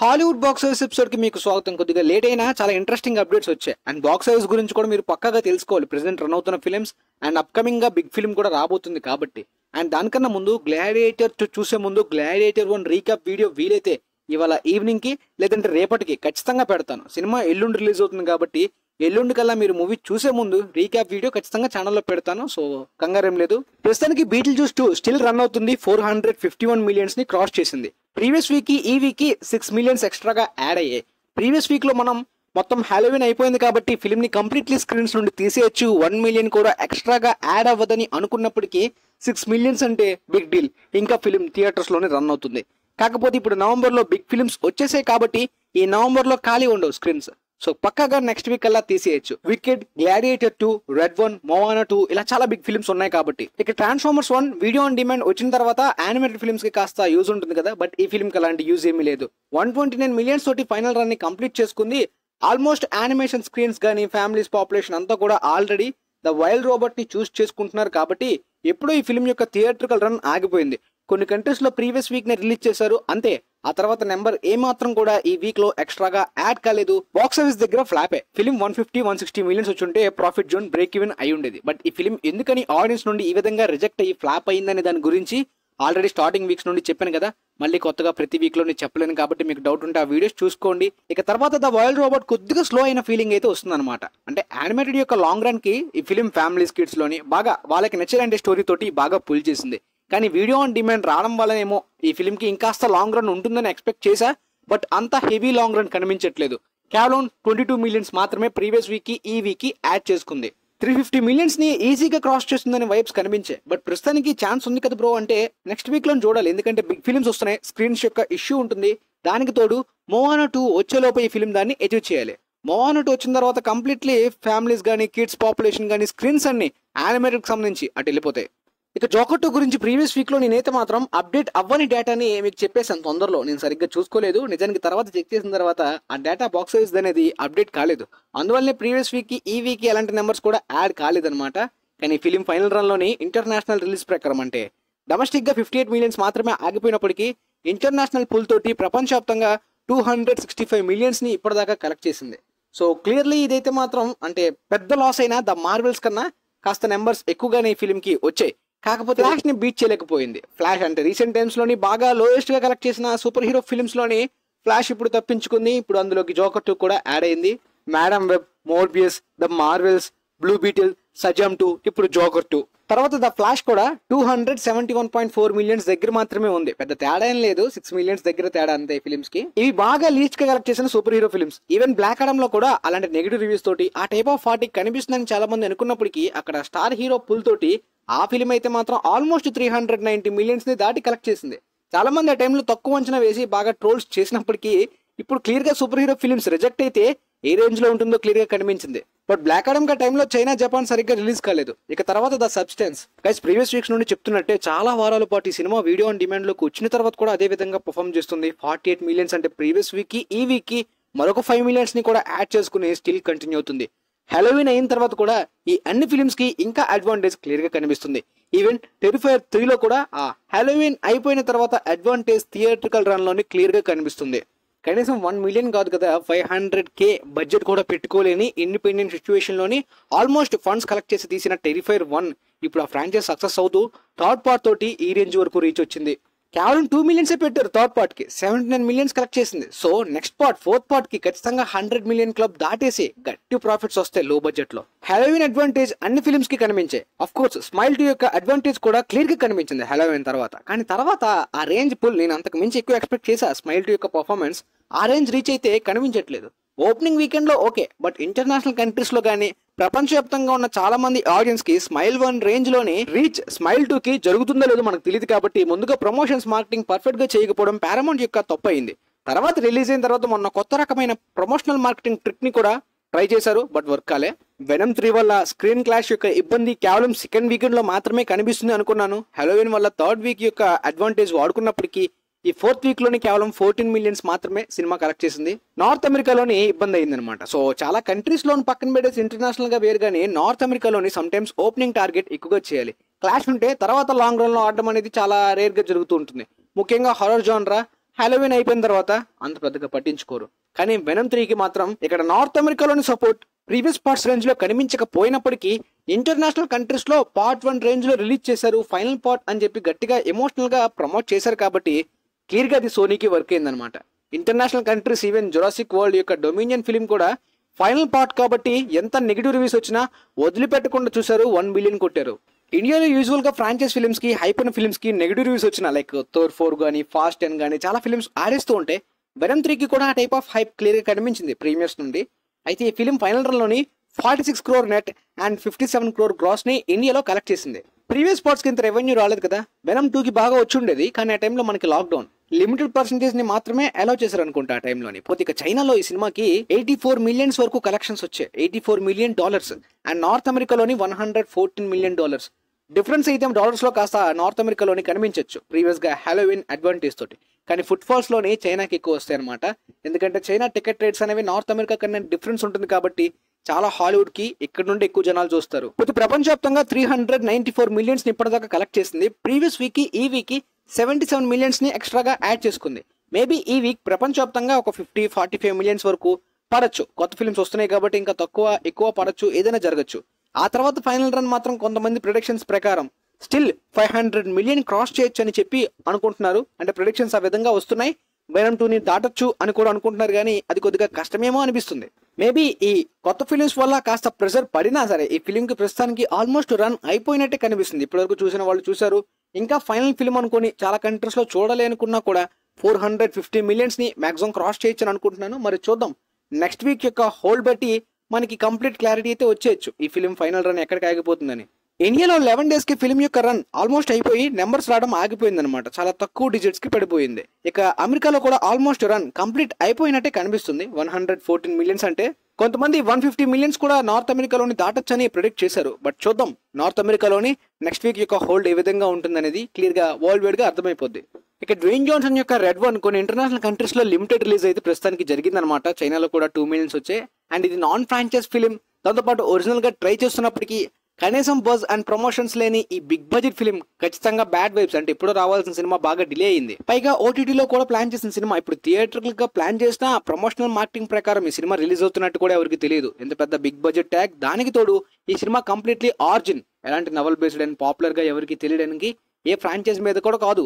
Hollywood box office episode కి మీకు స్వాగతం. కొద్దిగా లేట్ అయినా చాలా ఇంట్రెస్టింగ్ అప్డేట్స్ వచ్చాయి. అండ్ బాక్స్ ఆఫీస్ గురించి కూడా మీరు పక్కాగా తెలుసుకోవాలి. ప్రెసెంట్ రన్ అవుతున్న ఫిల్మ్స్ అండ్ అప్కమింగ్ గా బిగ్ ఫిల్మ్ కూడా రాబోతుంది కాబట్టి. అండ్ దానికన్నా ముందు గ్లాడియేటర్ చూసే ముందు గ్లాడియేటర్ 1 రీక్యాప్ వీడియో వీలైతే ఇవాళ ఈవినింగ్ కి లేదంటే రేపటికి ఖచ్చితంగా పెడతాను. సినిమా ఎల్లుండి రిలీజ్ అవుతుంది కాబట్టి ఎల్లుండి కల్లా మీరు మూవీ చూసే ముందు రీక్యాప్ వీడియో ఖచ్చితంగా ఛానల్లో పెడతాను. సో కంగారేం లేదు. ప్రస్తుతానికి బీటిల్ జూస్ 2 స్టిల్ రన్ అవుతుంది. 451 మిలియన్స్ ని క్రాస్ చేసింది. ప్రీవియస్ వీక్ కి ఈ వీక్ కి 6 మిలియన్స్ ఎక్స్ట్రాగా యాడ్ అయ్యాయి. ప్రీవియస్ వీక్ లో మనం మొత్తం హాలోవిన్ అయిపోయింది కాబట్టి ఫిల్మ్ ని కంప్లీట్లీ స్క్రీన్స్ నుండి తీసేయచ్చు. 1 మిలియన్ కూడా ఎక్స్ట్రాగా యాడ్ అవ్వదని అనుకున్నప్పటికీ 6 మిలియన్స్ అంటే బిగ్ డీల్. ఇంకా ఫిల్మ్ థియేటర్స్ లోనే రన్ అవుతుంది. కాకపోతే ఇప్పుడు నవంబర్ లో బిగ్ ఫిల్మ్స్ వచ్చేసాయి కాబట్టి ఈ నవంబర్ లో ఖాళీ ఉండవు స్క్రీన్స్. సో పక్కాగా నెక్స్ట్ వీక్ అలా తీసేయచ్చు. వికెడ్, గ్లాడియేటర్ 2, రెడ్ 1, మోవానా 2 ఇలా చాలా బిగ్ ఫిల్మ్స్ ఉన్నాయి కాబట్టి. ఇక ట్రాన్స్ఫార్మర్స్ 1 వీడియో ఆన్ డిమాండ్ వచ్చిన తర్వాత యానిమేటెడ్ ఫిల్మ్స్ కి కాస్త యూజ్ ఉంటుంది కదా, బట్ ఈ ఫిల్మ్ కి అలాంటి యూజ్ ఏమీ లేదు. 129 మిలియన్స్ తోటి ఫైనల్ రన్ ని కంప్లీట్ చేసుకుంది. ఆల్మోస్ట్ యానిమేషన్ స్క్రీన్స్ కానీ ఫ్యామిలీస్ పాపులేషన్ అంతా కూడా ఆల్రెడీ ద వైల్డ్ రోబోట్ ని చూస్ చేసుకుంటున్నారు కాబట్టి ఎప్పుడో ఈ ఫిల్మ్ యొక్క థియేట్రికల్ రన్ ఆగిపోయింది. కొన్ని కంట్రీస్ లో ప్రీవియస్ వీక్ నే రిలీజ్ చేశారు అంతే. ఆ తర్వాత నెంబర్ ఏమాత్రం కూడా ఈ వీక్ లో ఎక్స్ట్రాగా యాడ్ కాలేదు. బాక్స్ ఆఫీస్ దగ్గర ఫ్లాపే. ఫిల్మ్ 150-160 మిలియన్స్ వచ్చి ఉంటే ప్రాఫిట్ జోన్ బ్రేక్ ఈవెన్ అయి ఉండేది. బట్ ఈ ఫిల్మ్ ఎందుకని ఆడియన్స్ నుండి ఈ విధంగా రిజెక్ట్ అయ్యి ఫ్లాప్ అయిందనే దాని గురించి ఆల్రెడీ స్టార్టింగ్ వీక్స్ నుండి చెప్పాను కదా, మళ్ళీ కొత్తగా ప్రతి వీక్ లో నేను చెప్పలేను కాబట్టి మీకు డౌట్ ఉంటే ఆ వీడియోస్ చూసుకోండి. ఇక తర్వాత ద వైల్డ్ రోబోట్ కొద్దిగా స్లో అయిన ఫీలింగ్ అయితే వస్తుంది అనమాట. అంటే యానిమేటెడ్ యొక్క లాంగ్ రన్ కి ఈ ఫిల్మ్ ఫ్యామిలీస్ కిడ్స్ లోని బాగా వాళ్ళకి నచ్చేలాంటి స్టోరీ తోటి బాగా పుల్ చేసింది. కానీ వీడియో ఆన్ డిమాండ్ రావడం వల్లనేమో ఈ ఫిల్మ్ కి ఇంకాస్త లాంగ్ రన్ ఉంటుందని ఎక్స్పెక్ట్ చేశా, బట్ అంత హెవీ లాంగ్ రన్ కనిపించట్లేదు. కేవలం 22 మిలియన్స్ మాత్రమే ప్రీవియస్ వీక్ కి ఈ వీక్ కి యాడ్ చేసుకుంది. 350 మిలియన్స్ ని ఈజీగా క్రాస్ చేస్తుందని వైబ్స్ కనిపించాయి. బట్ ప్రస్తుతానికి ఛాన్స్ ఉంది కదా బ్రో అంటే నెక్స్ట్ వీక్ లో చూడాలి. ఎందుకంటే బిగ్ ఫిల్మ్స్ వస్తున్నాయి, స్క్రీన్స్ యొక్క ఇష్యూ ఉంటుంది. దానికి తోడు మోవానా 2 వచ్చేలోపు ఈ ఫిల్మ్ దాన్ని అచీవ్ చేయాలి. మోవానా 2 వచ్చిన తర్వాత కంప్లీట్లీ ఫ్యామిలీస్ కానీ కిడ్స్ పాపులేషన్ కానీ స్క్రీన్స్ అన్ని యానిమేటెడ్ కి సంబంధించి అటు వెళ్ళిపోతాయి. ఇక జోకర్ 2 గురించి ప్రీవియస్ వీక్ లో నేనైతే మాత్రం అప్డేట్ అవ్వని డేటాని మీకు చెప్పేసాను తొందరలో. నేను సరిగ్గా చూసుకోలేదు. నిజానికి తర్వాత చెక్ చేసిన తర్వాత ఆ డేటా బాక్స్ ఆఫీస్ అనేది అప్డేట్ కాలేదు. అందువల్లనే ప్రీవియస్ వీక్ కి ఈ వీక్ కి ఎలాంటి నెంబర్స్ కూడా యాడ్ కాలేదన్నమాట. కానీ ఫిలిం ఫైనల్ రన్ లోని ఇంటర్నేషనల్ రిలీజ్ ప్రకారం అంటే డొమెస్టిక్ గా 58 మిలియన్స్ మాత్రమే ఆగిపోయినప్పటికీ ఇంటర్నేషనల్ పుల్ తోటి ప్రపంచవ్యాప్తంగా 265 మిలియన్స్ ని ఇప్పటిదాకా కలెక్ట్ చేసింది. సో క్లియర్లీ ఇదైతే మాత్రం అంటే పెద్ద లాస్ అయినా ద మార్వెల్స్ కన్నా కాస్త నెంబర్స్ ఎక్కువగానే ఈ ఫిలిం కి వచ్చాయి. కాకపోతే ఫ్లాష్ ని బీట్ చేయలేకపోయింది. ఫ్లాష్ అంటే రీసెంట్ టైమ్స్ లోని బాగా లోయెస్ట్ గా కలెక్ట్ చేసిన సూపర్ హీరో ఫిల్మ్స్ లోని ఫ్లాష్ ఇప్పుడు తప్పించుకుంది. ఇప్పుడు అందులోకి జోకర్ 2 కూడా యాడ్ అయింది. Madame Web, Morbius, the Marvels, Blue Beetle, Shazam 2, ఇప్పుడు జోకర్ 2. తర్వాత ద ఫ్లాష్ కూడా 271.4 మిలియన్స్ దగ్గర మాత్రమే ఉంది. పెద్ద తేడా ఏం లేదు, 6 మిలియన్స్ దగ్గర తేడా అంతే ఈ ఫిల్మ్స్ కి. ఇవి బాగా లీస్ట్ గా కలెక్ట్ చేసిన super hero films. Even Black Adam లో కూడా అలాంటి నెగిటివ్ రివ్యూస్ తోటి ఆ టైప్ ఆఫ్ 40 కనిపిస్తుందని చాలా మంది అనుకున్నప్పటికీ అక్కడ స్టార్ హీరో పుల్ తోటి ఆ ఫిలిం అయితే మాత్రం ఆల్మోస్ట్ 390 మిలియన్స్ ని దాటి కలెక్ట్ చేసింది. చాలా మంది ఆ టైంలో తక్కువ అంచనా వేసి బాగా ట్రోల్స్ చేసినప్పటికీ ఇప్పుడు క్లియర్ గా సూపర్ హీరో ఫిల్మ్స్ రిజెక్ట్ అయితే ఏ రేంజ్ లో ఉంటుందో క్లియర్ గా కనిపించింది. బట్ బ్లాక్ ఆడమ్ కా టైంలో చైనా, జపాన్ సరిగ్గా రిలీజ్ కాలేదు. ఇక తర్వాత the substance guys previous weeks నుండి చెప్తున్నట్టే చాలా వారాల పాటు ఈ సినిమా వీడియో ఆన్ డిమాండ్ లోకి వచ్చిన తర్వాత కూడా అదే విధంగా పర్ఫామ్ చేస్తుంది. 48 మిలియన్స్ అంటే ప్రీవియస్ వీక్ కి ఈ వీక్ కి మరొక 5 మిలియన్స్ ని కూడా యాడ్ చేసుకుని స్టిల్ కంటిన్యూ అవుతుంది. హాలోవిన్ అయిన తర్వాత కూడా ఈ అన్ని ఫిల్మ్స్ కి ఇంకా అడ్వాంటేజ్ క్లియర్ గా కనిపిస్తుంది. ఈవెన్ టెరిఫైర్ 3 లో కూడా ఆ హాలోవిన్ అయిపోయిన తర్వాత అడ్వాంటేజ్ థియేట్రికల్ రన్ లోని క్లియర్ గా కనిపిస్తుంది. కనీసం 1 మిలియన్ కాదు కదా, 500K బడ్జెట్ కూడా పెట్టుకోలేని ఇండిపెండెంట్ సిచ్యువేషన్ లోని ఆల్మోస్ట్ ఫండ్స్ కలెక్ట్ చేసి తీసిన టెరిఫైర్ 1 ఇప్పుడు ఆ ఫ్రాంచైజ్ సక్సెస్ అవుతూ థర్డ్ పార్ట్ తోటి ఈ రేంజ్ వరకు రీచ్ వచ్చింది. కేవలం 2 మిలియన్స్ పెట్టారు థర్డ్ పార్ట్ కి, 79 మిలియన్స్ కలెక్ట్ చేసింది. So next part fourth part కి ఖచ్చితంగా 100 మిలియన్ క్లబ్ దాటేసి గట్టి ప్రాఫిట్స్ వస్తాయి లో బడ్జెట్ లో. హాలోవిన్ అడ్వాంటేజ్ అన్ని ఫిల్మ్స్ కి కనిపించాయి. అఫ్ కోర్స్ స్మైల్ 2 యొక్క అడ్వాంటేజ్ కూడా క్లియర్ గా కనిపించింది హాలోవిన్ తర్వాత. కానీ తర్వాత ఆ రేంజ్ పుల్ నేను అంతకు మించి ఎక్కువ ఎక్స్పెక్ట్ చేశా. స్మైల్ 2 యొక్క పర్ఫార్మెన్స్ ఆ రేంజ్ రీచ్ అయితే కనిపించట్లేదు. ఓపెనింగ్ వీకెండ్ లో ఓకే, బట్ ఇంటర్నేషనల్ కంట్రీస్ లో కానీ ప్రపంచవ్యాప్తంగా ఉన్న చాలా మంది ఆడియన్స్ కి స్మైల్ 1 రేంజ్ లోని రీచ్ స్మైల్ 2 కి జరుగుతుందో లేదో మనకు తెలియదు కాబట్టి ముందుగా ప్రమోషన్స్ మార్కెటింగ్ పర్ఫెక్ట్ గా చేయకపోవడం పారామౌంట్ యొక్క తప్పు అయింది. తర్వాత రిలీజ్ అయిన తర్వాత మొన్న కొత్త రకమైన ప్రమోషనల్ మార్కెటింగ్ ట్రిక్ ని కూడా ట్రై చేశారు, బట్ వర్క్ కాలే. వెనమ్ 3 వల్ల స్క్రీన్ క్లాష్ యొక్క ఇబ్బంది కేవలం సెకండ్ వీకెండ్ లో మాత్రమే కనిపిస్తుంది అనుకున్నాను. హాలోవిన్ వల్ల థర్డ్ వీక్ యొక్క అడ్వాంటేజ్ వాడుకున్నప్పటికీ ఈ ఫోర్త్ వీక్ లోని కేవలం 14 మిలియన్స్ మాత్రమే సినిమా కలెక్ట్ చేసింది. నార్త్ అమెరికాలోని ఇబ్బంది అయింది అనమాట. సో చాలా కంట్రీస్ లోని పక్కన పెట్టేసి ఇంటర్నేషనల్ గా వేరుగానే నార్త్ అమెరికాలోని సమ్ టైమ్స్ ఓపెనింగ్ టార్గెట్ ఎక్కువగా చేయాలి. క్లాష్ ఉంటే తర్వాత లాంగ్ రన్ లో ఆడడం అనేది చాలా రేర్ గా జరుగుతూ ఉంటుంది. ముఖ్యంగా హారర్ జానరా హాలోవిన్ అయిపోయిన తర్వాత అంత పెద్దగా పట్టించుకోరు. కానీ వెనమ్ 3కి మాత్రం ఇక్కడ నార్త్ అమెరికాలోని సపోర్ట్ ప్రీవియస్ పార్ట్స్ రేంజ్ లో కనిపించకపోయినప్పటికీ ఇంటర్నేషనల్ కంట్రీస్ లో పార్ట్ 1 రేంజ్ లో రిలీజ్ చేశారు, ఫైనల్ పార్ట్ అని చెప్పి గట్టిగా ఎమోషనల్ గా ప్రమోట్ చేశారు కాబట్టి క్లియర్ గా అది సోనీకి వర్క్ అయిందనమాట. International countries even Jurassic world యొక్క డొమినియన్ ఫిలిం కూడా ఫైనల్ పార్ట్ కాబట్టి ఎంత నెగిటివ్ రివ్యూస్ వచ్చినా వదిలిపెట్టకుండా చూశారు, 1 బిలియన్ కొట్టారు. ఇండియాలో యూజువల్ గా ఫ్రాంచైజ్ ఫిల్మ్స్ కి హైప్ ఉన్న ఫిల్మ్స్ కి నెగిటివ్ రివ్యూస్ వచ్చిన లైక్ థోర్ 4 గానీ ఫాస్ట్ 10 గానీ చాలా ఫిల్మ్స్ ఆడేస్తూ ఉంటే వెనమ్ 3కి కూడా ఆ టైప్ ఆఫ్ హైప్ క్లియర్ గా కనిపించింది ప్రీమియర్స్ నుండి. అయితే ఈ ఫిల్మ్ ఫైనల్ రన్ లోని 46 crore net and 57 crore gross ని ఇండియాలో కలెక్ట్ చేసింది. ప్రీవియస్ పార్ట్స్ కి ఇంత రెవెన్యూ రాలేదు కదా, వెనమ్ 2కి బాగా వచ్చి ఉండేది. కానీ ఆ టైంలో మనకి లాక్డౌన్ లిమిటెడ్ పర్సెంటేజ్ ని మాత్రమే అలౌ చేశారు అనుకుంటా ఆ టైంలోని. పోతే ఇక చైనాలో ఈ సినిమాకి 84 million వరకు కలెక్షన్స్ వచ్చాయి, $84 million, అండ్ నార్త్ అమెరికాలోని $114 million. డిఫరెన్స్ అయితే డాలర్స్ లో కాస్త నార్త్ అమెరికాలోని కనిపించవచ్చు ప్రీవియస్ గా హాలోవిన్ అడ్వాంటేజ్ తోటి. కానీ ఫుట్ ఫాల్స్ లోని చైనాకి ఎక్కువ వస్తాయి అనమాట. ఎందుకంటే చైనా టికెట్ రేట్స్ అనేవి నార్త్ అమెరికా కన్నా డిఫరెన్స్ ఉంటుంది కాబట్టి చాలా హాలీవుడ్ కి ఇక్కడ నుండి ఎక్కువ జనాలు చూస్తారు. ప్రతి ప్రపంచవ్యాప్తంగా 394 million ఇప్పటిదాకా కలెక్ట్ చేసింది. ప్రీవియస్ వీక్ కి ఈ వీక్ కి 77 million ని ఎక్స్ట్రాగా యాడ్ చేసుకుంది. మేబీ ఈ వీక్ ప్రపంచవ్యాప్తంగా ఒక 50-45 million వరకు పడచ్చు. కొత్త ఫిల్మ్స్ వస్తున్నాయి కాబట్టి ఇంకా ఎక్కువ పడచ్చు, ఏదైనా జరగచ్చు. ఆ తర్వాత ఫైనల్ రన్ మాత్రం కొంతమంది ప్రిడిక్షన్స్ ప్రకారం స్టిల్ 500 million క్రాస్ చేయొచ్చు అని చెప్పి అనుకుంటున్నారు. అంటే ప్రిడిక్షన్స్ ఆ విధంగా వస్తున్నాయి. వెనమ్ 2ని దాటొచ్చు అని కూడా అనుకుంటున్నారు, కానీ అది కొద్దిగా కష్టమేమో అనిపిస్తుంది. మేబీ ఈ కొత్త ఫిలిమ్స్ వల్ల కాస్త ప్రెషర్ పడినా సరే ఈ ఫిలిం కి ప్రస్తుతానికి ఆల్మోస్ట్ రన్ అయిపోయినట్టే కనిపిస్తుంది. ఇప్పటివరకు చూసిన వాళ్ళు చూశారు. ఇంకా ఫైనల్ ఫిల్మ్ అనుకుని చాలా కంట్రీస్ లో చూడాలి అనుకున్నా కూడా 450 million ని మాక్సిమం క్రాస్ చేయొచ్చు అని అనుకుంటున్నాను. మరి చూద్దాం, నెక్స్ట్ వీక్ యొక్క హోల్డ్ బట్టి మనకి కంప్లీట్ క్లారిటీ అయితే వచ్చేయచ్చు ఈ ఫిలిం ఫైనల్ రన్ ఎక్కడికి ఆగిపోతుందని. ఇండియాలో 11 days కి ఫిలిం యొక్క రన్ ఆల్మోస్ట్ అయిపోయి నెంబర్స్ రావడం ఆగిపోయింది అనమాట, చాలా తక్కువ డిజిట్స్ కి పడిపోయింది. ఇక అమెరికాలో కూడా ఆల్మోస్ట్ రన్ కంప్లీట్ అయిపోయినట్టే కనిపిస్తుంది. 114 million అంటే కొంతమంది 150 million కూడా నార్త్ అమెరికాలోని దాటొచ్చని ప్రిడిక్ట్ చేశారు. బట్ చూద్దాం నార్త్ అమెరికాలోని నెక్స్ట్ వీక్ యొక్క హోల్డ్ ఏ విధంగా ఉంటుందనేది క్లియర్ గా వరల్డ్ వైడ్ గా అర్థమైపోద్ది. ఇక డ్వేన్ జాన్సన్ యొక్క రెడ్ 1 కొన్ని ఇంటర్నేషనల్ కంట్రీస్ లో లిమిటెడ్ రిలీజ్ అయితే ప్రస్తుతానికి జరిగిందనమాట. చైనాలో కూడా 2 million వచ్చాయి. అండ్ ఇది నాన్ ఫ్రాంచైజ్ ఫిలిం, దాంతోపాటు ఒరిజినల్ గా ట్రై చేస్తున్నప్పటికీ కనీసం బజ్ అండ్ ప్రమోషన్స్ లేని ఈ బిగ్ బడ్జెట్ ఫిలిం ఖచ్చితంగా బ్యాడ్ వైబ్స్. అంటే ఇప్పుడు రావాల్సిన సినిమా బాగా డిలే అయింది. పైగా ఓటీటీలో కూడా ప్లాన్ చేసిన సినిమా ఇప్పుడు థియేటర్లు గా ప్లాన్ చేసిన ప్రమోషనల్ మార్కెటింగ్ ప్రకారం ఈ సినిమా రిలీజ్ అవుతున్నట్టు కూడా ఎవరికి తెలియదు. ఎంత పెద్ద బిగ్ బడ్జెట్ ట్యాగ్, దానికి తోడు ఈ సినిమా కంప్లీట్లీ ఆరిజిన్, ఎలాంటి నవల్ బేస్డ్ అండ్ పాపులర్ గా ఎవరికి తెలియడానికి ఏ ఫ్రాంచైజ్ మీద కూడా కాదు.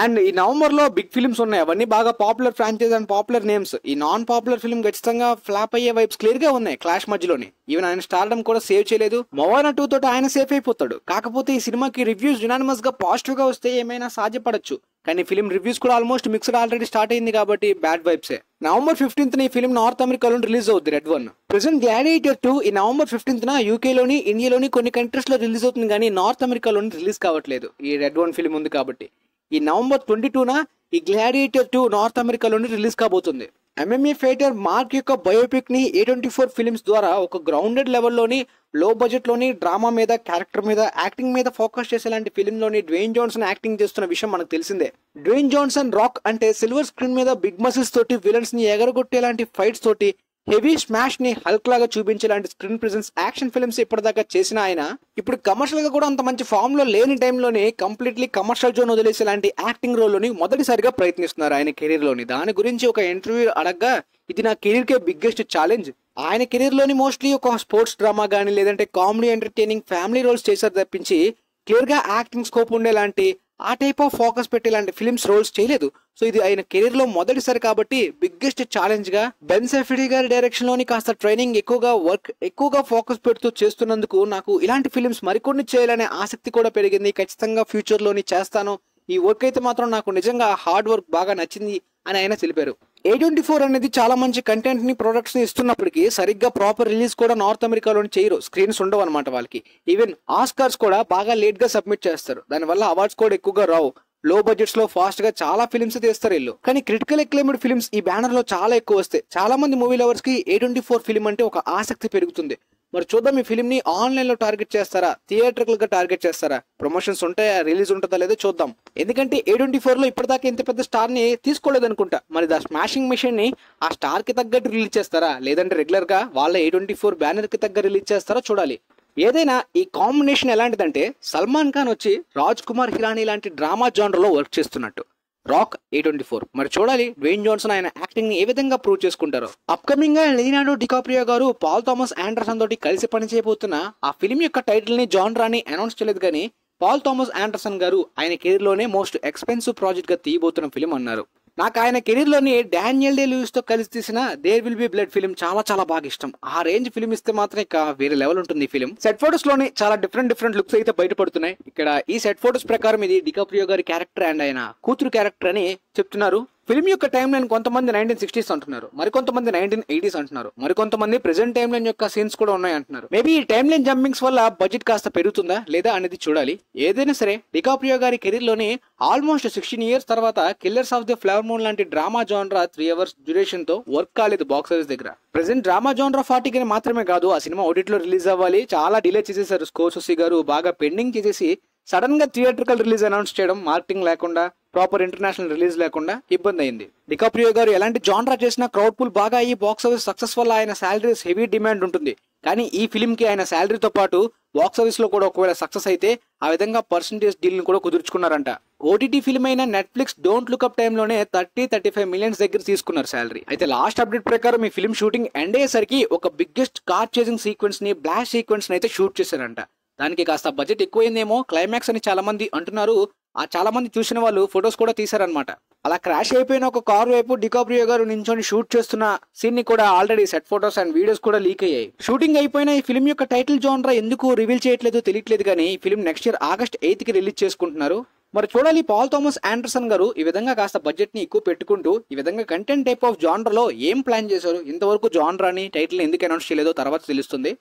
అండ్ ఈ నవంబర్ లో బిగ్ ఫిల్మ్స్ ఉన్నాయి, అవన్నీ బాగా popular franchise and popular names. ఈ నాన్ పాపులర్ ఫిల్మ్ ఖచ్చితంగా ఫ్లాప్ అయ్యే వైబ్స్ క్లియర్ గా ఉన్నాయి క్లాష్ మధ్యలోనే. ఈవెన్ ఆయన స్టార్డమ్ కూడా సేవ్ చేయలేదు. మొవానా 2 తోటి ఆయన సేఫ్ అయిపోతాడు. కాకపోతే ఈ సినిమాకి రివ్యూస్ యునానిమస్ గా పాజిటివ్ గా వస్తే ఏమైనా సాధ్యపడచ్చు. కానీ ఫిలిం రివ్యూస్ కూడా ఆల్మోస్ట్ మిక్స్డ్ ఆల్రెడీ స్టార్ట్ అయింది కాబట్టి బ్యాడ్ వైబ్సే. నవంబర్ 15th ఈ ఫిలిం నార్త్ అమెరికాలో రిలీజ్ అవుతుంది రెడ్ 1. ప్రెసెంట్ గ్లాడియేటర్ 2 ఈ నవంబర్ 15th యూకేలోని ఇండియాలోని కొన్ని కంట్రీస్ లో రిలీజ్ అవుతుంది, కానీ నార్త్ అమెరికాలోని రిలీజ్ కావట్లేదు. ఈ రెడ్ 1 ఫిలిం ఉంది కాబట్టి ఈ నవంబర్ 22న ఈ గ్లాడియేటర్ 2 నార్త్ అమెరికాలోని రిలీజ్ కాబోతుంది. ఎంఎంఏ ఫైటర్ మార్క్ యొక్క బయోపిక్ ని A24 ఫిలిమ్స్ ద్వారా ఒక గ్రౌండెడ్ లెవెల్లోని లో బడ్జెట్ లోని డ్రామా మీద, క్యారెక్టర్ మీద, యాక్టింగ్ మీద ఫోకస్ చేసేలాంటి ఫిలిం లోని డ్వేన్ జాన్సన్ యాక్టింగ్ చేస్తున్న విషయం మనకు తెలిసిందే. డ్వేన్ జాన్సన్ రాక్ అంటే సిల్వర్ స్క్రీన్ మీద బిగ్ మసిల్స్ తోటి విలన్స్ ని ఎగరగొట్టేలాంటి ఫైట్స్ తోటి హెవీ స్మాష్ ని హల్క్ లాగా చూపించేలాంటి స్క్రీన్ ప్రెజెన్స్ యాక్షన్ ఫిల్మ్స్ ఇప్పటిదాకా చేసిన ఆయన ఇప్పుడు కమర్షియల్ గా కూడా అంత మంచి ఫామ్ లో లేని టైంలోనే కంప్లీట్లీ కమర్షియల్ జోన్ వదిలేసేలాంటి యాక్టింగ్ రోల్ లోని మొదటిసారిగా ప్రయత్నిస్తున్నారు ఆయన కెరీర్ లోని. దాని గురించి ఒక ఇంటర్వ్యూ అడగగా ఇది నా కెరీర్ కే బిగ్గెస్ట్ ఛాలెంజ్. ఆయన కెరీర్ లోని మోస్ట్లీ ఒక స్పోర్ట్స్ డ్రామా గానీ లేదంటే కామెడీ ఎంటర్టైనింగ్ ఫ్యామిలీ రోల్స్ చేశారు తప్పించి క్లియర్ గా యాక్టింగ్ స్కోప్ ఉండేలాంటి ఆ టైప్ ఆఫ్ ఫోకస్ పెట్టేలాంటి ఫిల్మ్స్ రోల్స్ చేయలేదు. సో ఇది ఆయన కెరీర్ లో మొదటిసారి కాబట్టి బిగ్గెస్ట్ ఛాలెంజ్ గా బెన్ సాఫ్డీ గారి డైరెక్షన్ లోని కాస్త ట్రైనింగ్ ఎక్కువగా ఫోకస్ పెడుతూ చేస్తున్నందుకు నాకు ఇలాంటి ఫిల్మ్స్ మరికొన్ని చేయాలనే ఆసక్తి కూడా పెరిగింది. ఖచ్చితంగా ఫ్యూచర్ లోని చేస్తాను. ఈ వర్క్ అయితే మాత్రం నాకు నిజంగా హార్డ్ వర్క్ బాగా నచ్చింది అని ఆయన తెలిపారు. A24 అనేది చాలా మంచి కంటెంట్ ని ప్రొడక్ట్స్ ని ఇస్తున్నప్పటికీ సరిగ్గా ప్రాపర్ రిలీజ్ కూడా నార్త్ అమెరికాలోని చేయరు. స్క్రీన్స్ ఉండవు అనమాట వాళ్ళకి. ఈవెన్ ఆస్కార్స్ కూడా బాగా లేట్ గా సబ్మిట్ చేస్తారు. దానివల్ల అవార్డ్స్ కూడా ఎక్కువగా రావు. లో బడ్జెట్స్ లో ఫాస్ట్ గా చాలా ఫిల్మ్స్ తీస్తారు వీళ్ళు. కానీ క్రిటికల్ అక్లైమ్డ్ ఫిల్మ్స్ ఈ బ్యానర్ లో చాలా ఎక్కువ వస్తాయి. చాలా మంది మూవీ లవర్స్ కి A24 ఫిల్మ్ అంటే ఒక ఆసక్తి పెరుగుతుంది. మరి చూద్దాం ఈ ఫిల్మ్ ని ఆన్లైన్ లో టార్గెట్ చేస్తారా, థియేటర్లు గా టార్గెట్ చేస్తారా, ప్రమోషన్స్ ఉంటాయా, రిలీజ్ ఉంటుందా లేదో చూద్దాం. ఎందుకంటే A24 లో ఇప్పటిదాకా ఇంత పెద్ద స్టార్ ని తీసుకోలేదు అనుకుంటా. మరి దా స్మాషింగ్ మిషన్ ని ఆ స్టార్ కి తగ్గట్టు రిలీజ్ చేస్తారా, లేదంటే రెగ్యులర్ గా వాళ్ళ A24 బ్యానర్ కి తగ్గ రిలీజ్ చేస్తారా చూడాలి. ఏదైనా ఈ కాంబినేషన్ ఎలాంటిదంటే సల్మాన్ ఖాన్ వచ్చి రాజ్ కుమార్ హిరానీ లాంటి డ్రామా జానర్ లో వర్క్ చేస్తున్నట్టు, రాక్ A24. మరి చూడాలి డ్వేన్ జాన్సన్ ఆయన యాక్టింగ్ ని ఏ విధంగా ప్రూవ్ చేసుకుంటారో. అప్కమింగ్ గా లియోనార్డో డికాప్రియో గారు పాల్ థామస్ ఆండర్సన్ తోటి కలిసి పనిచేయబోతున్న ఆ ఫిల్మ్ యొక్క టైటిల్ ని జాన్రాని అనౌన్స్ చేయలేదు కానీ పాల్ థామస్ ఆండర్సన్ గారు ఆయన కెరీర్ లోనే మోస్ట్ ఎక్స్పెన్సివ్ ప్రాజెక్ట్ గా తీయబోతున్న ఫిల్మ్ అన్నారు. నాకు ఆయన కెరీర్ లోని డానియల్ డే లూయిస్ తో కలిసి తీసిన there will be blood film చాలా బాగా ఇష్టం. ఆ రేంజ్ ఫిల్మ్ ఇస్తే మాత్రం ఇక వేరే లెవెల్ ఉంటుంది ఈ ఫిల్మ్. సెట్ ఫోటోస్ లోని చాలా డిఫరెంట్ లుక్స్ అయితే బయటపడుతున్నాయి. ఇక్కడ ఈ సెట్ ఫోటోస్ ప్రకారం ఇది డికాప్రియో గారి క్యారెక్టర్ అండ్ ఆయన కూతురు క్యారెక్టర్ అని చెప్తున్నారు. ఫిల్మ్ యొక్క టైం లైన్ కొంతమంది 1960s అంటున్నారు, మరికొంతమంది 1980s అంటున్నారు, మరికొంతమంది ప్రెసెంట్ టైం లైన్ యొక్క సీన్స్ కూడా ఉన్నాయి అంటున్నారు. మేబీ ఈ టైం లైన్ జంపింగ్స్ వల్ల బడ్జెట్ కాస్త పెరుగుతుందా లేదా అనేది చూడాలి. ఏదైనా సరే డికాప్రియో గారి కెరీర్ లోని ఆల్మోస్ట్ 16 years తర్వాత killers of the flower moon లాంటి డ్రామా జాన్రా 3 hours డ్యూరేషన్ తో వర్క్ కాలేదు బాక్స్ ఆఫీస్ దగ్గర. ప్రెసెంట్ డ్రామా జాన్రా 40 మాత్రమే కాదు, ఆ సినిమా ఓటీటీలో రిలీజ్ అవ్వాలి, చాలా డిలే చేసేసారు. స్కోర్సెసీ గారు బాగా పెండింగ్ చేసేసి సడన్ గా థియేట్రికల్ రిలీజ్ అనౌన్స్ చేయడం, మార్కెటింగ్ లేకుండా, ప్రాపర్ ఇంటర్నేషనల్ రిలీజ్ లేకుండా ఇబ్బంది అయింది. డికాప్రియో గారు ఎలాంటి జాన్రా చేసినా క్రౌడ్ పుల్ బాగా అయ్యి బాక్స్ ఆఫీస్ సక్సెస్ వల్ల ఆయన శాలరీస్ హెవీ డిమాండ్ ఉంటుంది. కానీ ఈ ఫిల్మ్ కి ఆయన శాలరీతో పాటు బాక్స్ ఆఫీస్ లో కూడా ఒకవేళ సక్సెస్ అయితే ఆ విధంగా పర్సంటేజ్ డీల్ ని కూడా కుదుర్చుకున్నారంట. ఓటీటీ ఫిల్మ్ అయిన నెట్ఫ్లిక్స్ డోంట్ లుక్అప్ టైంలోనే 30-35 millions దగ్గర తీసుకున్నారు శాలరీ. అయితే లాస్ట్ అప్డేట్ ప్రకారం ఈ ఫిల్మ్ షూటింగ్ ఎండ్ అయ్యేసరికి ఒక బిగ్గెస్ట్ కార్ చేసింగ్ సీక్వెన్స్ ని, బ్లాస్ట్ సీక్వెన్స్ ని అయితే షూట్ చేశారంట. దానికి కాస్త బడ్జెట్ ఎక్కువైందేమో, క్లైమాక్స్ అని చాలా మంది అంటున్నారు. ఆ చాలా మంది చూసిన వాళ్ళు ఫొటోస్ కూడా తీశారనమాట. అలా క్రాష్ అయిపోయిన ఒక కారు వైపు డికాప్రియో గారు నించొని షూట్ చేస్తున్న సీన్ ని కూడా already set photos and videos కూడా లీక్ అయ్యాయి. షూటింగ్ అయిపోయిన ఈ ఫిల్మ్ యొక్క టైటిల్ జాన్రా ఎందుకు రివీల్ చేయట్లేదో తెలియట్లేదు కానీ ఈ film next year August 8th release చేసుకుంటున్నారు. మరి చూడాలి పాల్ థామస్ ఆండర్సన్ గారు ఈ విధంగా కాస్త బడ్జెట్ ని ఎక్కువ పెట్టుకుంటూ ఈ విధంగా కంటెంట్ టైప్ ఆఫ్ జాన్రాలో ఏం ప్లాన్ చేశారు. ఇంతవరకు జాన్రాని టైటిల్ ఎందుకు అనౌన్స్ చేయలేదో తర్వాత తెలుస్తుంది.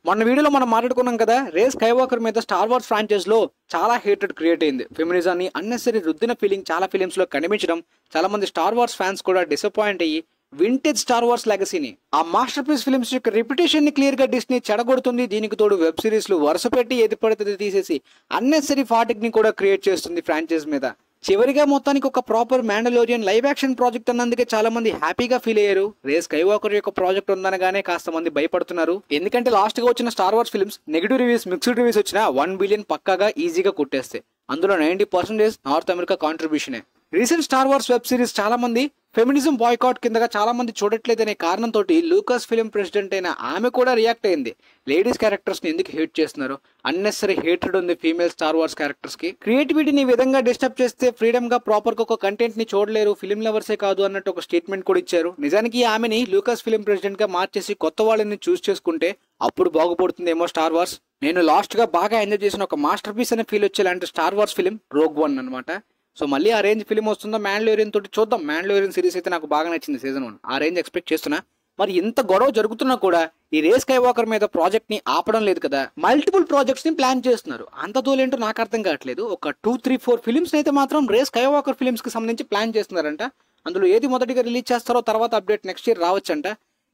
మొన్న వీడియోలో మనం మాట్లాడుకున్నాం కదా, రే స్కైవాకర్ మీద స్టార్ వార్స్ ఫ్రాంచైజ్ లో చాలా హేటెడ్ క్రియేట్ అయింది. ఫెమినిజాన్ని అన్నెసరీ రుద్దిన ఫీలింగ్ చాలా ఫిలిమ్స్ లో కనిపించడం, చాలా మంది స్టార్ వార్స్ ఫ్యాన్స్ కూడా డిసప్పాయింట్ అయ్యి వింటేజ్ స్టార్ వార్స్ లెగసీని, ఆ మాస్టర్ పీస్ ఫిల్మ్స్ యొక్క రిప్యుటేషన్ ని క్లియర్ గా డిస్నీ చెడగొడుతుంది. దీనికి తోడు వెబ్ సిరీస్ లు వరుస పెట్టి ఏది పడితే తీసేసి అన్నెసరీ ఫాటిక్ ని కూడా క్రియేట్ చేస్తుంది ఫ్రాంచైజ్ మీద. చివరిగా మొత్తానికి ఒక ప్రాపర్ మ్యాండలోరియన్ లైవ్ యాక్షన్ ప్రాజెక్ట్ అన్నందుకే చాలా మంది హ్యాపీగా ఫీల్ అయ్యారు. రే స్కైవాకర్ యొక్క ప్రాజెక్ట్ ఉందనగానే కాస్త మంది భయపడుతున్నారు. ఎందుకంటే లాస్ట్ గా వచ్చిన Star Wars films negative reviews, mixed reviews వచ్చిన 1 billion పక్కాగా ఈజీగా కొట్టేస్తాయి. అందులో 90% నార్త్ అమెరికా కాంట్రిబ్యూషనే. Recent Star Wars web series చాలా మంది ఫెమినిజం బాయ్కాట్ కిందగా చాలా మంది చూడట్లేదనే కారణంతో లూకాస్ ఫిల్మ్ ప్రెసిడెంట్ అయిన ఆమె కూడా రియాక్ట్ అయింది. లేడీస్ క్యారెక్టర్స్ ని ఎందుకు హేట్ చేస్తున్నారు, అన్నెసరీ హేటెడ్ ఉంది ఫీమేల్ స్టార్ వార్స్ క్యారెక్టర్స్ కి. క్రియేటివిటీని ఈ విధంగా డిస్టర్బ్ చేస్తే ఫ్రీడమ్ గా ప్రాపర్ గా ఒక కంటెంట్ ని చూడలేరు, ఫిల్మ్ లవర్సే కాదు అన్నట్టు ఒక స్టేట్మెంట్ కూడా ఇచ్చారు. నిజానికి ఆమెని లూకాస్ ఫిల్మ్ ప్రెసిడెంట్ గా మార్చేసి కొత్త వాళ్ళని చూస్ చేసుకుంటే అప్పుడు బాగుపడుతుందేమో స్టార్ వార్స్. నేను లాస్ట్ గా బాగా ఎంజాయ్ చేసిన ఒక మాస్టర్ పీస్ అనే ఫీల్ వచ్చేలాంటి Star Wars film Rogue One అనమాట. సో మళ్ళీ ఆ రేంజ్ ఫిల్మ్ వస్తుందో మ్యాండలోరియన్ తోటి చూద్దాం. మ్యాండలోరియన్ సిరీస్ అయితే నాకు బాగా నచ్చింది సీజన్ 1, ఆ రేంజ్ ఎక్స్పెక్ట్ చేస్తున్నా. మరి ఇంత గొడవ జరుగుతున్నా కూడా ఈ రే స్కైవాకర్ మీద ప్రాజెక్ట్ ని ఆపడం లేదు కదా, మల్టిపుల్ ప్రాజెక్ట్స్ ని ప్లాన్ చేస్తున్నారు. అంత దూలేంటో నాకు అర్థం కావట్లేదు. ఒక 2-3-4 ఫిల్మ్స్ అయితే మాత్రం రే స్కైవాకర్ ఫిల్మ్స్ కి సంబంధించి ప్లాన్ చేస్తున్నారంట. అందులో ఏది మొదటిగా రిలీజ్ చేస్తారో తర్వాత అప్డేట్ నెక్స్ట్ ఇయర్ రావచ్చంట.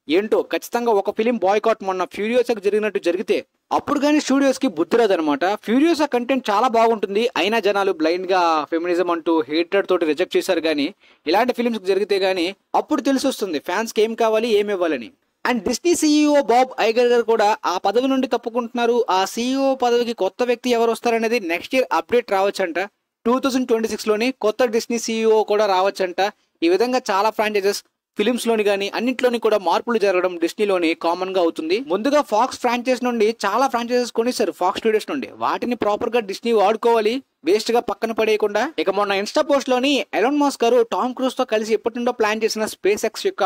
ఏంటో ఖచ్చితంగా ఒక ఫిలిం బాయ్కాట్ మొన్న ఫ్యూరియోసాకి జరిగినట్టు జరిగితే అప్పుడు కానీ స్టూడియోస్ కి బుద్ధి రాదనమాట. ఫ్యూరియోసా కంటెంట్ చాలా బాగుంటుంది, అయినా జనాలు బ్లైండ్ గా ఫెమినిజం అంటూ హేటెడ్ తోటి రిజెక్ట్ చేశారు. కానీ ఇలాంటి ఫిలిమ్స్ జరిగితే గానీ అప్పుడు తెలిసి వస్తుంది ఫ్యాన్స్ కి ఏం కావాలి, ఏమి ఇవ్వాలని. And Disney CEO Bob Iger గారు కూడా ఆ పదవి నుండి తప్పుకుంటున్నారు. ఆ సీఈఓ పదవికి కొత్త వ్యక్తి ఎవరు వస్తారనేది నెక్స్ట్ ఇయర్ అప్డేట్ రావచ్చంట. 2026 లోని కొత్త డిస్నీ సీఈఓ కూడా రావచ్చంట. ఈ విధంగా చాలా ఫ్రాంచైజెస్ ఫిలిమ్స్ లోని కానీ అన్నింటిలోని కూడా మార్పులు జరగడం డిస్నీలోని కామన్ గా అవుతుంది. ముందుగా ఫాక్స్ ఫ్రాంచైజ్ నుండి చాలా ఫ్రాంచైజెస్ కొనిస్తారు, ఫాక్స్ స్టూడియోస్ నుండి. వాటిని ప్రాపర్ గా డిస్నీ వాడుకోవాలి, వేస్ట్ గా పక్కన పడేయకుండా. ఇక మొన్న ఇన్స్టా పోస్ట్ లోని ఎలాన్ మస్క్ గారు టామ్ క్రూజ్ తో కలిసి ఎప్పటి నుండో ప్లాన్ చేసిన స్పేస్ ఎక్స్ యొక్క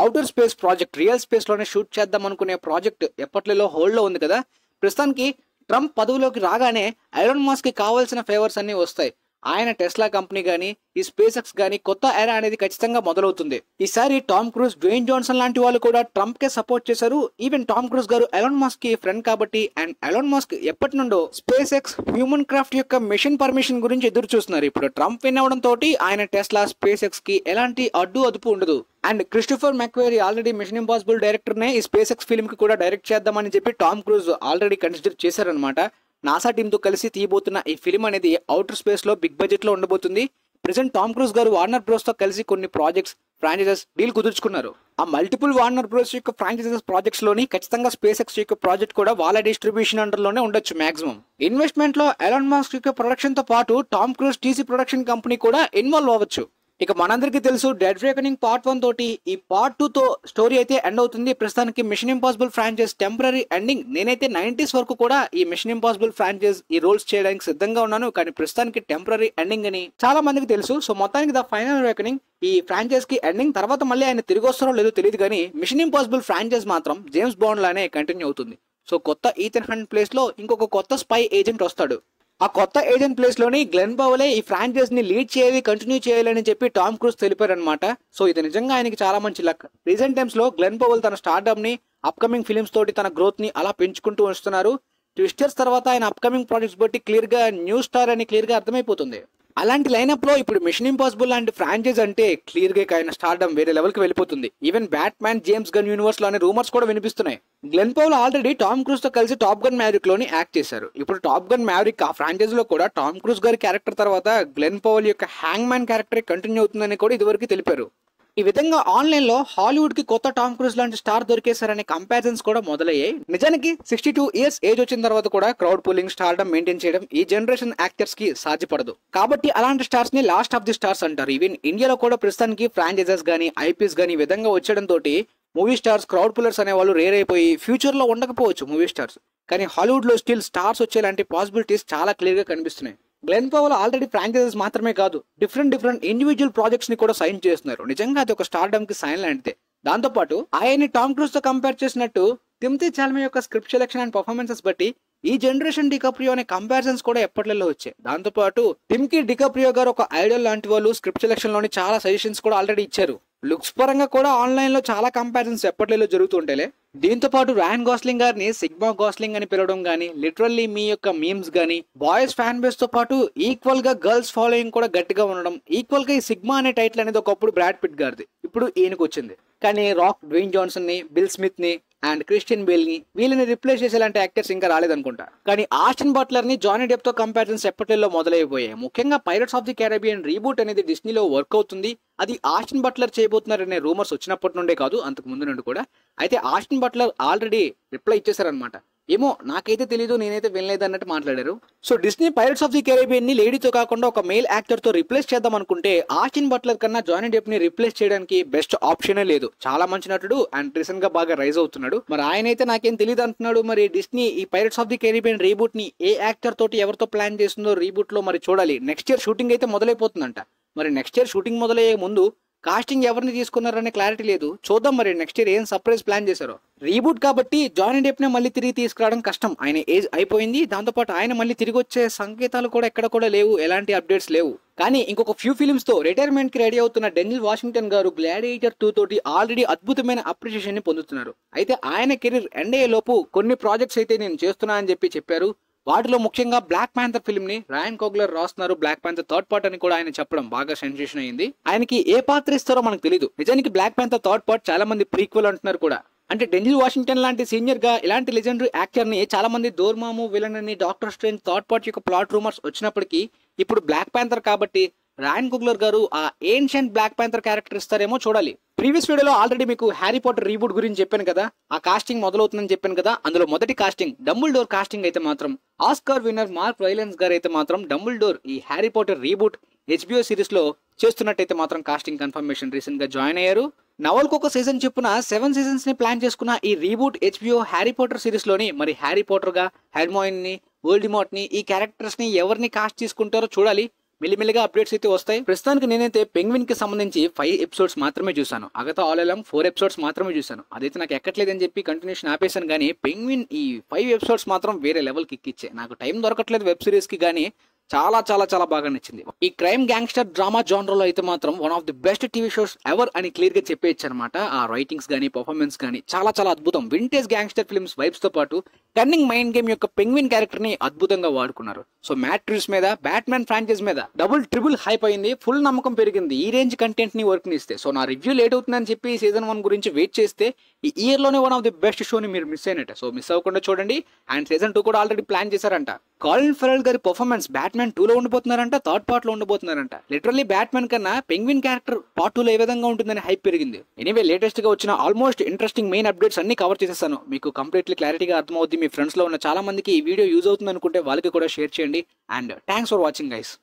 outer space project, real space లోనే షూట్ చేద్దాం అనుకునే ప్రాజెక్ట్ ఎప్పట్లో హోల్డ్ లో ఉంది కదా. ప్రస్తుతానికి ట్రంప్ పదవిలోకి రాగానే ఎలాన్ మస్క్ కి కావాల్సిన ఫేవర్స్ అన్ని వస్తాయి. ఆయన టెస్లా కంపెనీ గానీ ఈ స్పేస్ ఎక్స్ గానీ కొత్త ఎరా అనేది ఖచ్చితంగా మొదలవుతుంది. ఈసారి టామ్ క్రూజ్, డ్వేన్ జాన్సన్ లాంటి వాళ్ళు కూడా ట్రంప్ కే సపోర్ట్ చేశారు. ఈవెన్ టామ్ క్రూజ్ గారు ఎలాన్ మస్క్ కి ఫ్రెండ్ కాబట్టి, అండ్ ఎలాన్ మస్క్ ఎప్పటి నుండో స్పేస్ ఎక్స్ హ్యూమన్ క్రాఫ్ట్ యొక్క మిషన్ పర్మిషన్ గురించి ఎదురు చూస్తున్నారు. ఇప్పుడు ట్రంప్ విన్ అవడం తోటి ఆయన టెస్లా, స్పేస్ ఎక్స్ కి ఎలాంటి అడ్డు అదుపు ఉండదు. And Christopher McQuarrie already Mission Impossible director నే ఈ స్పేస్ ఎక్స్ ఫిల్మ్ కి కూడా డైరెక్ట్ చేద్దామని చెప్పి టామ్ క్రూజ్ ఆల్రెడీ కన్సిడర్ చేశారనమాట. నాసా టీమ్ తో కలిసి తీయబోతున్న ఈ ఫిల్మ్ అనేది అవుటర్ స్పేస్ లో బిగ్ బడ్జెట్ లో ఉండబోతుంది. ప్రెసెంట్ టామ్ క్రూజ్ గారు వార్నర్ బ్రోస్ తో కలిసి కొన్ని ప్రాజెక్ట్స్ ఫ్రాంచైజెస్ డీల్ కుదుర్చుకున్నారు. ఆ మల్టిపుల్ వార్నర్ బ్రోస్ యొక్క ఫ్రాంచైజెస్ ప్రాజెక్ట్స్ లోని ఖచ్చితంగా స్పేస్ ఎక్స్ యొక్క ప్రాజెక్ట్ కూడా వాళ్ళ డిస్ట్రిబ్యూషన్ అండర్ లోనే ఉండొచ్చు మాక్సిమం. ఇన్వెస్ట్మెంట్ లో ఎలాన్ మస్క్ యొక్క ప్రొడక్షన్ తో పాటు Tom cruise TC production company కూడా ఇన్వాల్వ్ అవ్వచ్చు. ఇక మనందరికీ తెలుసు డెడ్ రేకనింగ్ పార్ట్ 1 తోటి ఈ పార్ట్ 2 తో స్టోరీ అయితే ఎండ్ అవుతుంది. ప్రస్తుతానికి mission impossible franchise temporary ending. నేనైతే 90s వరకు కూడా ఈ మిషన్ ఇంపాసిబుల్ ఫ్రాంచైజ్ ఈ రోల్స్ చేయడానికి సిద్ధంగా ఉన్నాను, కానీ ప్రస్తుతానికి టెంపరీ ఎండింగ్ అని చాలా మందికి తెలుసు. సో మొత్తానికి ద ఫైనల్ రేకనింగ్ ఈ ఫ్రాంచైజ్ కి ఎండింగ్. తర్వాత మళ్ళీ ఆయన తిరిగి వస్తారో లేదో తెలియదు, కానీ మిషన్ ఇంపాసిబుల్ ఫ్రాంచైజ్ మాత్రం జేమ్స్ బాండ్ లానే కంటిన్యూ అవుతుంది. సో కొత్త ఈథన్ హంట్ ప్లేస్ లో ఇంకొక కొత్త స్పై ఏజెంట్ వస్తాడు. ఆ కొత్త ఏజెంట్ ప్లేస్ లోని గ్లెన్ పవలే ఈ ఫ్రాంచైజ్ ని లీడ్ చేయాలి, కంటిన్యూ చేయాలని చెప్పి టామ్ క్రూజ్ తెలిపారనమాట. సో ఇది నిజంగా ఆయనకి చాలా మంచి లక్. రీసెంట్ టైమ్స్ లో గ్లెన్ పవల్ తన స్టార్డమ్ ని అప్కమింగ్ ఫిలిమ్స్ తోటి తన గ్రోత్ ని అలా పెంచుకుంటూ వస్తున్నారు. ట్విస్టర్స్ తర్వాత ఆయన అప్కమింగ్ ప్రాజెక్ట్స్ బట్టి క్లియర్ గా న్యూ స్టార్ అని క్లియర్ గా అర్థమైపోతుంది. అలాంటి లైనప్ లో ఇప్పుడు మిషన్ ఇంపాసిబుల్ లాంటి ఫ్రాంచైజ్ అంటే క్లియర్ గా ఆయన స్టార్డమ్ వేరే లెవెల్ కి వెళ్ళిపోతుంది. Even Batman James gun universe లోని రూమర్స్ కూడా వినిపిస్తున్నాయి. గ్లెన్ పవల్ ఆల్రెడీ టామ్ క్రూజ్ తో కలిసి టాప్ గన్ మ్యావరిక్ లోని యాక్ట్ చేశారు. ఇప్పుడు టాప్ గన్ మ్యావరిక్ ఆ ఫ్రాంచైజ్ లో కూడా టామ్ క్రూజ్ గారి క్యారెక్టర్ తర్వాత గ్లెన్ పవల్ యొక్క హ్యాంగ్ మ్యాన్ క్యారెక్టర్ కంటిన్యూ అవుతుందని కూడా ఇదివరకు తెలిపారు. ఈ విధంగా ఆన్లైన్ లో హాలీవుడ్ కి కొత్త టామ్ క్రూజ్ లాంటి స్టార్ దొరికేశారనే కంపారిజన్స్ కూడా మొదలయ్యాయి. నిజానికి 62 ఇయర్స్ ఏజ్ వచ్చిన తర్వాత కూడా క్రౌడ్ పుల్లింగ్ స్టార్డమ్ మెయింటైన్ చేయడం ఈ జనరేషన్ యాక్టర్స్ కి సాధ్యపడదు. కాబట్టి అలాంటి స్టార్స్ ని లాస్ట్ ఆఫ్ ది స్టార్స్ అంటారు. ఈవెన్ ఇండియాలో కూడా ప్రస్తుతానికి ఫ్రాంచైజెస్ గానీ ఐపీఎస్ గానీ ఈ విధంగా వచ్చడం తోటి మూవీ స్టార్స్ క్రౌడ్ పుల్లర్స్ అనే వాళ్ళు రేర్ అయిపోయి ఫ్యూచర్ లో ఉండకపోవచ్చు మూవీ స్టార్స్, కానీ హాలీవుడ్ లో స్టిల్ స్టార్స్ వచ్చేలాంటి పాసిబిలిటీస్ చాలా క్లియర్ గా కనిపిస్తున్నాయి. గ్లెన్ పవల్ ఆల్రెడీ ఫ్రాంచైజెస్ మాత్రమే కాదు డిఫరెంట్ ఇండివిజువల్ ప్రాజెక్ట్స్ ని కూడా సైన్ చేస్తున్నారు. నిజంగా అది ఒక స్టార్డమ్ కి సైన్ లాంటిదే. దాంతోపాటు ఆయన్ని టామ్ క్రూజ్ తో కంపేర్ చేసినట్టు తిమోథీ చాలమే యొక్క స్క్రిప్ట్ సెలెక్షన్ అండ్ పర్ఫార్మెన్సెస్ బట్టి ఈ జనరేషన్ డికాప్రియో అనే కంపారిజన్స్ కూడా ఎప్పటిలో వచ్చాయి. దాంతోపాటు టిమ్కి డికాప్రియో గారు ఒక ఐడల్ లాంటి వాళ్ళు స్క్రిప్ట్ సెలెక్షన్ లోని చాలా సజెషన్స్ కూడా ఆల్రెడీ ఇచ్చారు. లుక్స్ పరంగా కూడా ఆన్లైన్ లో చాలా కంపారిజన్స్ ఎప్పటిలో జరుగుతుంటేలే. దీంతో పాటు రాయన్ గాస్లింగ్ గారిని సిగ్మా గాస్లింగ్ అని పిలవడం గానీ, లిటరల్లీ మీ యొక్క మీమ్స్ గానీ, బాయ్స్ ఫ్యాన్ బేస్ తో పాటు ఈక్వల్ గా గర్ల్స్ ఫాలోయింగ్ కూడా గట్టిగా ఉండడం, ఈక్వల్ గా ఈ సిగ్మా అనే టైటిల్ అనేది ఒకప్పుడు బ్రాడ్ పిట్ గారిది, ఇప్పుడు ఈయనకు వచ్చింది. కానీ రాక్, డ్వేన్ జాన్సన్ ని, బిల్ స్మిత్ ని అండ్ క్రిస్టియన్ బేల్ ని వీళ్ళని రిప్లేస్ చేసేలాంటి యాక్టర్స్ ఇంకా రాలేదనుకుంటా. కానీ ఆస్టిన్ బట్లర్ ని జానీ డెప్ తో కంపారిజన్స్ ఎప్పటిలో మొదలైపోయాయి. ముఖ్యంగా pirates of the Caribbean reboot అనేది డిస్నీలో వర్క్ అవుతుంది. అది ఆస్టిన్ బట్లర్ చేయబోతున్నారనే రూమర్స్ వచ్చినప్పటి నుండే కాదు, అంతకు ముందు నుండి కూడా. అయితే ఆస్టిన్ బట్లర్ ఆల్రెడీ రిప్లై ఇచ్చేసారనమాట. ఏమో నాకైతే తెలీదు, నేనైతే వినలేదు అన్నట్టు మాట్లాడారు. So Disney pirates of the Caribbean ని లేడీతో కాకుండా ఒక మేల్ యాక్టర్ తో రిప్లేస్ చేద్దాం అనుకుంటే ఆస్టిన్ బట్లర్ కన్నా జానీ డెప్ ని రిప్లేస్ చేయడానికి బెస్ట్ ఆప్షనే లేదు. చాలా మంచి నటుడు అండ్ రీసెంట్ గా బాగా రైజ్ అవుతున్నాడు. మరి ఆయన అయితే నాకేం తెలియదు అంటున్నాడు. మరి డిస్నీ ఈ pirates of the Caribbean reboot ని ఏ యాక్టర్ తోటి ఎవరితో ప్లాన్ చేస్తుందో రీబూట్ లో మరి చూడాలి. నెక్స్ట్ ఇయర్ షూటింగ్ అయితే మొదలైపోతుందంట. మరి నెక్స్ట్ ఇయర్ షూటింగ్ మొదలయ్యే ముందు కాస్టింగ్ ఎవరిని తీసుకున్నారనే క్లారిటీ లేదు. చూద్దాం మరి నెక్స్ట్ ఇయర్ ఏం సర్ప్రైజ్ ప్లాన్ చేశారో. రీబూట్ కాబట్టి జానీ డెప్ ని మళ్ళీ తిరిగి తీసుకురావడం కష్టం, ఆయన ఏజ్ అయిపోయింది. దాంతోపాటు ఆయన మళ్ళీ తిరిగి వచ్చే సంకేతాలు కూడా ఎక్కడ కూడా లేవు, ఎలాంటి అప్డేట్స్ లేవు. కానీ ఇంకొక ఫ్యూ ఫిల్మ్స్ తో రిటైర్మెంట్ కి రెడీ అవుతున్న డెనిల్ వాషింగ్టన్ గారు గ్లాడియేటర్ 2 తోటి ఆల్రెడీ అద్భుతమైన అప్రిషియేషన్ ని పొందుతున్నారు. అయితే ఆయన కెరీర్ ఎండ్ అయ్యే లోపు కొన్ని ప్రాజెక్ట్స్ అయితే నేను చేస్తున్నా అని చెప్పారు. వాటిలో ముఖ్యంగా బ్లాక్ ప్యాంథర్ ఫిల్మ్ ని రాయన్ కోగ్లర్ రాస్తున్నారు. బ్లాక్ ప్యాంథర్ థర్డ్ పార్ట్ అని కూడా ఆయన చెప్పడం బాగా సెన్సేషన్ అయింది. ఆయనకి ఏ పాత్ర ఇస్తారో మనకు తెలియదు. నిజానికి బ్లాక్ ప్యాంథర్ థర్డ్ పార్ట్ చాలా మంది ప్రీక్వెల్ అంటున్నారు కూడా. అంటే డెనిల్ వాషింగ్టన్ లాంటి సీనియర్ గా ఇలాంటి లెజెండరీ యాక్టర్ ని చాలా మంది దోర్మాము విలన్ అని డాక్టర్ స్ట్రేంజ్ థర్డ్ పార్ట్ యొక్క ప్లాట్ రూమర్స్ వచ్చినప్పటికీ ఇప్పుడు బ్లాక్ ప్యాంథర్ కాబట్టి రాయన్ కుగ్లర్ గారు ఆ ఏన్షియంట్ బ్లాక్ ప్యాంథర్ క్యారెక్టర్ ఇస్తారేమో చూడాలి. ప్రీవియస్ వీడియోలో ఆల్రెడీ మీకు హ్యారీ పాటర్ రీబూట్ గురించి చెప్పాను కదా, ఆ కాస్టింగ్ మొదలవుతుందని చెప్పాను కదా. అందులో మొదటి కాస్టింగ్ డంబుల్డోర్ కాస్టింగ్ అయితే మాత్రం ఆస్కార్ విన్నర్ మార్క్ వైలెన్స్ గారు అయితే మాత్రం డంబుల్డోర్ ఈ Harry Potter reboot HBO series లో చేస్తున్నట్టయితే మాత్రం కాస్టింగ్ కన్ఫర్మేషన్ రీసెంట్ గా జాయిన్ అయ్యారు. నవల్కి ఒక సీజన్ చెప్పున 7 సీజన్స్ ని ప్లాన్ చేసుకున్న ఈ reboot HBO Harry Potter series లోని మరి హ్యారీ పాటర్ గా హెర్మాయిన్ ని, వోల్డిమార్ట్ ని ఈ క్యారెక్టర్స్ ని ఎవరిని కాస్ట్ చేసుకుంటారో చూడాలి. మెల్లిమెల్లిగా అప్డేట్స్ అయితే వస్తాయి. ప్రస్తుతానికి నేనైతే పెంగ్విన్ కి సంబంధించి 5 ఎపిసోడ్స్ మాత్రమే చూసాను. అగతా ఆల్ అలాంగ్ 4 ఎపిసోడ్స్ మాత్రమే చూసాను. అదైతే నాకు ఎక్కట్లేదని చెప్పి కంటిన్యూషన్ ఆపేశాను. కానీ పెంగ్విన్ ఈ 5 ఎపిసోడ్స్ మాత్రం వేరే లెవెల్ కిక్ ఇచ్చే. నాకు టైం దొరకట్లేదు వెబ్ సిరీస్ కి, కానీ చాలా చాలా చాలా బాగా నచ్చింది. ఈ క్రైమ్ గ్యాంగ్స్టర్ డ్రామా జానర్లో అయితే మాత్రం one of the best TV shows ever అని క్లియర్ గా చెప్పేయచ్చు అనమాట. ఆ రైటింగ్స్ గానీ పర్ఫార్మెన్స్ గానీ చాలా చాలా అద్భుతం. వింటేజ్ గ్యాంగ్స్టర్ ఫిల్మ్స్ వైబ్స్ తో పాటు కన్నింగ్ మైండ్ గేమ్ యొక్క పెంగ్విన్ క్యారెక్టర్ ని అద్భుతంగా వాడుకున్నారు. సో మ్యాట్రిక్స్ మీద, బ్యాట్మ్యాన్ ఫ్రాంచైజ్ మీద ట్రిపుల్ హైప్ అయింది. ఫుల్ నమ్మకం పెరిగింది ఈ రేంజ్ కంటెంట్ ని వర్క్ ని ఇస్తే. సో నా రివ్యూ లేట్ అవుతుందని చెప్పి సీజన్ 1 గురించి వెయిట్ చేస్తే ఈ ఇయర్ లోనే వన్ ఆఫ్ ది బెస్ట్ షోని మీరు మిస్ అయినట్టే. సో మిస్ అవ్వకుండా చూడండి. అండ్ సీజన్ 2 కూడా ఆల్రెడీ ప్లాన్ చేశారంట. కాలిన్ ఫెరల్ గారి పర్ఫార్మెన్స్ బ్యాట్మ్యాన్ 2 లో ఉండబోతున్నారంట, థర్డ్ పార్ట్ లో ఉండబోతున్నారంట. లిటరల్లీ బ్యాట్మ్యాన్ కన్నా పెంగ్విన్ క్యారెక్టర్ పార్ట్ 2 లో ఏ విధంగా ఉంటుందని హైప్ పెరిగింది. ఎనీవే లేటెస్ట్ గా వచ్చిన ఆల్మోస్ట్ ఇంట్రెస్టింగ్ మెయిన్ అప్డేట్స్ అన్ని కవర్ చేసేస్తాను. మీకు కంప్లీట్లీ క్లారిటీగా అర్థమవుతుంది. మీ ఫ్రెండ్స్ లో ఉన్న చాలా మందికి ఈ వీడియో యూజ్ అవుతుంది అనుకుంటే వాళ్ళకి కూడా షేర్ చేయండి. And thanks for watching guys.